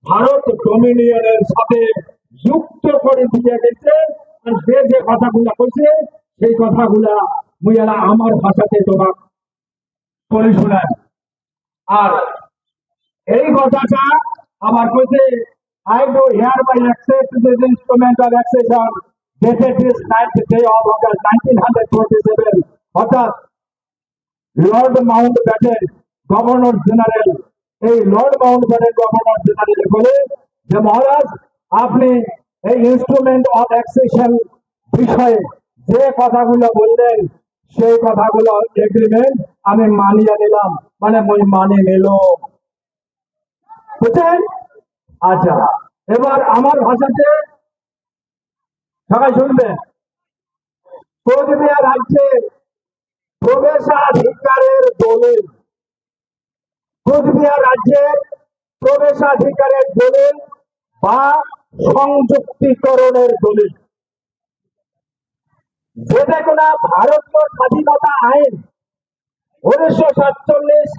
ভারত ডোমিনিয়নের সাথে যুক্ত করে দিয়ে গেছে। আর যে কথাগুলা কইছে সেই কথাগুলা মুইয়ালা আমার ভাষাতে তোমার করে শোনায়। আর এই কথাটা আবার কইছে, I do hereby accept this instrument of accession dated this 9th day of August 1947, অর্থাৎ Lord Mountbatten governor general, এই Lord Mountbatten governor general বলে যে মহারাজ আপনি এই ইনস্ট্রুমেন্ট অফ অ্যাক্সেশন বিষয়ে যে কথাগুলো বললেন সেই কথাগুলো এগ্রিমেন্ট আমি মানিয়ে নিলাম, মানে মই মানে নিল, বুঝছেন? আচ্ছা, এবার আমার ভাষাতে সবাই শুনবে। কোচবিহার রাজ্যে প্রবেশাধিকারের দলিল, কোচবিহার রাজ্যের প্রবেশাধিকারের দলিল বা সংযুক্তিকরণের দলিল, যেটা কোন ভারতীয় স্বাধীনতা আইন 1947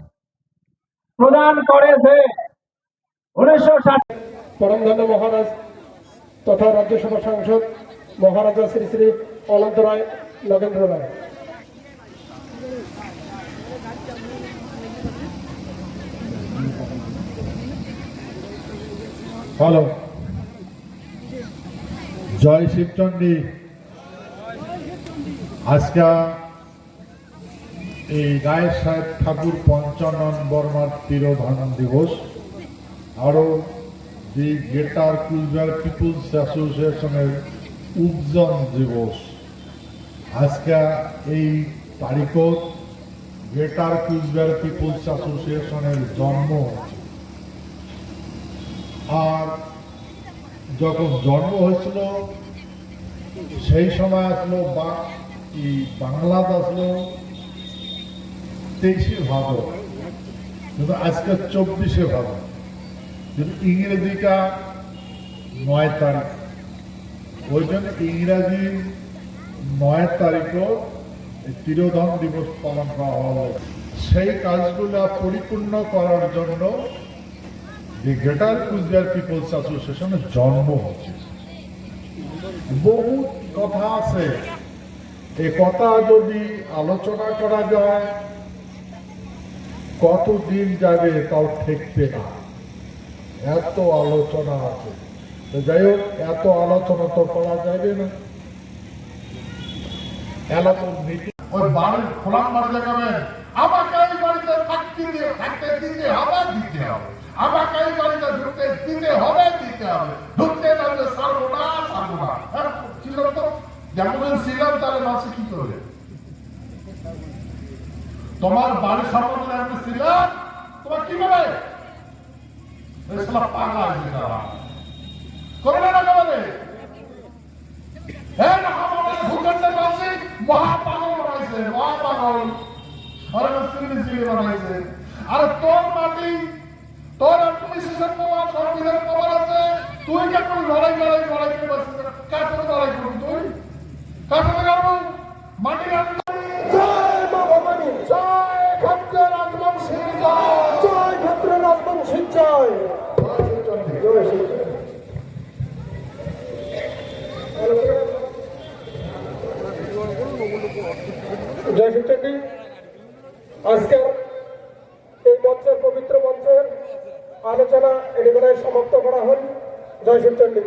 প্রদান করেছে। 1960 পরমধন্য মহারাজ তথা রাজ্যসভা সাংসদ মহারাজা শ্রী শ্রী অনন্ত রায় নগেন্দ্র রায়। হ্যালো, জয় শিবচন্ডী। আজকে এই রায় সাহেব ঠাকুর পঞ্চানন বর্মার তিরোধান দিবস, আরও দি গ্রেটার কুচবিহার পিপুলস অ্যাসোসিয়েশনের উদযাপন দিবস। আজকে এই তারিখত গ্রেটার কুচবিহার পিপুলস অ্যাসোসিয়েশনের জন্ম। আর যখন জন্ম হয়েছিল সেই সময় আসলো বাংলাদেশ আসলো 23শে ভাদর, কিন্তু আজকে 24শে ভাদর, কিন্তু ইংরেজিটা 9 তারিখ। ওই জন্য ইংরাজি 9 তারিখও তিরোধান দিবস পালন করা হলো। সেই কাজগুলো পরিপূর্ণ করার জন্য দি গ্রেটার কুচবিহার পিপলস অ্যাসোসিয়েশনের জন্ম হচ্ছে। বহু কথা আছে, এ কথা যদি আলোচনা করা যায় কতদিন যাবে তাও ঠেকবে না, এত আলোচনা আছে। যাই হোক, এত আলোচনা তো করা যাবে না। ওই বাড়ির খোলা মার দেখাবেন, আমাকে এই বাড়িতে থাকতে দিতে হবে, দিতে হবে। আমাকে এই বাড়িতে ঢুকতে দিতে হবে, দিতে হবে। ঢুকতে পারলে সারবো না, সারবো না। ছিল তো যেমন ছিলাম, তাহলে মাসে কি করবে? তোমার বাড়ির সম্পর্কে আমি ছিলাম, তোমার কি করে পাগলা করবে না কেমনে? ভূখণ্ডের মাসে মহাপাগল বানাইছে, মহাপাগল বানাইছে। আর তোর মাটি, তোর অ্যাডমিনিস্ট্রেশন পাওয়ার, সংবিধান পাওয়ার আছে, তুই কেমন লড়াই করে বসছিস? কার সাথে লড়াই করবি তুই? কার সাথে করবো? মাটি জয় মা ভবানী, জয় ক্ষত্র রাজবংশী, জয় ক্ষত্র রাজবংশী, জয় জয় শিবচন্ডী। আজকের এই মঞ্চের পবিত্র মঞ্চের আলোচনা এটি সমাপ্ত করা হল। জয় শিবচন্ডী।